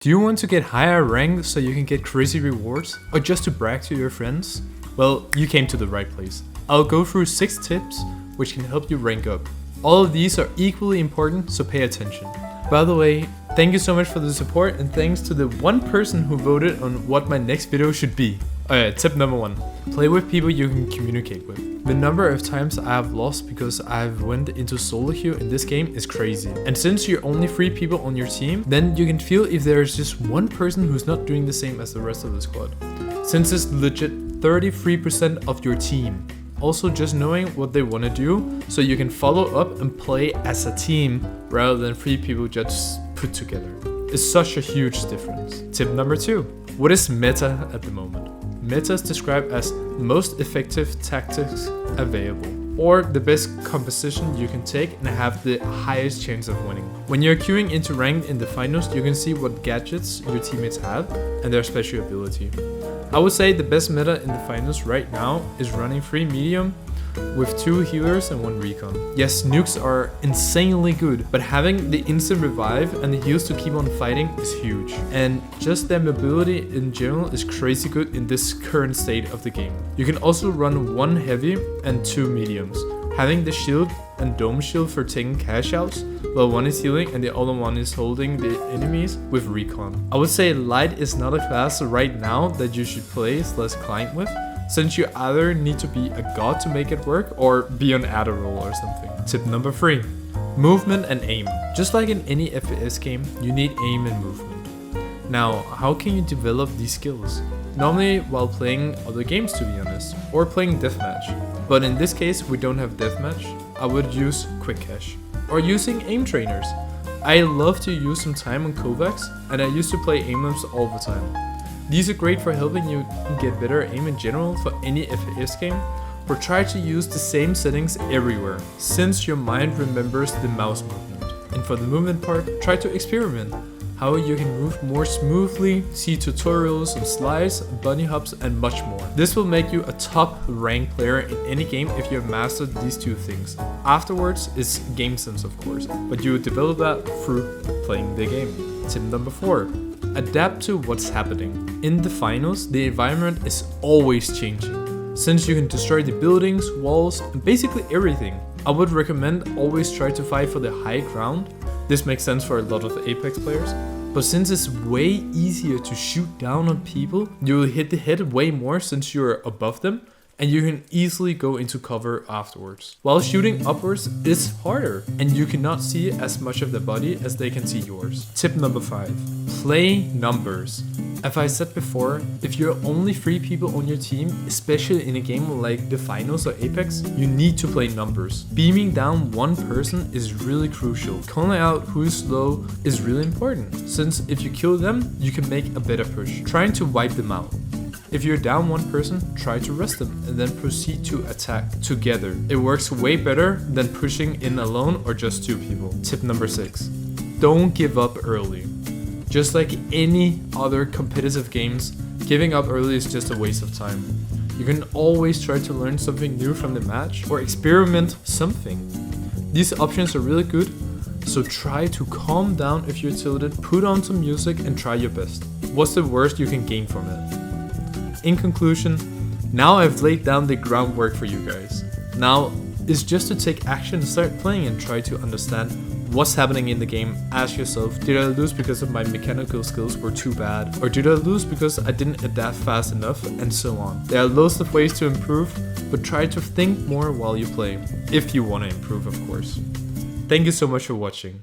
Do you want to get higher rank so you can get crazy rewards, or just to brag to your friends? Well, you came to the right place. I'll go through 6 tips which can help you rank up. All of these are equally important, so pay attention. By the way, thank you so much for the support, and thanks to the one person who voted on what my next video should be. Tip number 1. Play with people you can communicate with. The number of times I have lost because I've went into solo queue in this game is crazy. And since you're only 3 people on your team, then you can feel if there's just one person who's not doing the same as the rest of the squad. Since it's legit 33% of your team. Also, just knowing what they want to do so you can follow up and play as a team rather than 3 people just put together. It's such a huge difference. Tip number 2. What is meta at the moment? Meta is described as the most effective tactics available, or the best composition you can take and have the highest chance of winning. When you're queuing into ranked in the finals, you can see what gadgets your teammates have and their special ability. I would say the best meta in the finals right now is running 3 medium with 2 healers and 1 recon. Yes, nukes are insanely good, but having the instant revive and the heals to keep on fighting is huge. And just their mobility in general is crazy good in this current state of the game. You can also run 1 heavy and 2 mediums, having the shield and dome shield for taking cash outs, while 1 is healing and the other 1 is holding the enemies with recon. I would say light is not a class right now that you should play/climb with, since you either need to be a god to make it work or be on Adderall or something. Tip number 3. Movement and aim. Just like in any FPS game, you need aim and movement. Now, how can you develop these skills? Normally while playing other games, to be honest, or playing deathmatch. But in this case, we don't have deathmatch. I would use quick cash or using aim trainers. I love to use some time on Kovacs, and I used to play aim maps all the time. These are great for helping you get better aim in general for any FPS game, but try to use the same settings everywhere, since your mind remembers the mouse movement. And for the movement part, try to experiment how you can move more smoothly, see tutorials on slides, bunny hops, and much more. This will make you a top ranked player in any game if you have mastered these 2 things. Afterwards is game sense, of course, but you develop that through playing the game. Tip number 4. Adapt to what's happening. In the finals, the environment is always changing, since you can destroy the buildings, walls, and basically everything. I would recommend always try to fight for the high ground. This makes sense for a lot of Apex players, but since it's way easier to shoot down on people, you will hit the head way more since you're above them, and you can easily go into cover afterwards. While shooting upwards is harder, and you cannot see as much of the body as they can see yours. Tip number 5. Play numbers. As I said before, if you're only 3 people on your team, especially in a game like the finals or Apex, you need to play numbers. Beaming down 1 person is really crucial. Calling out who's slow is really important, since if you kill them, you can make a better push, trying to wipe them out. If you're down 1 person, try to rest them and then proceed to attack together. It works way better than pushing in alone or just 2 people. Tip number 6. Don't give up early. Just like any other competitive games, giving up early is just a waste of time. You can always try to learn something new from the match or experiment something. These options are really good, so try to calm down if you're tilted, put on some music and try your best. What's the worst you can gain from it? In conclusion, now I've laid down the groundwork for you guys. Now it's just to take action and start playing and try to understand what's happening in the game. Ask yourself, did I lose because of my mechanical skills were too bad? Or did I lose because I didn't adapt fast enough? And so on. There are loads of ways to improve, but try to think more while you play. If you want to improve, of course. Thank you so much for watching.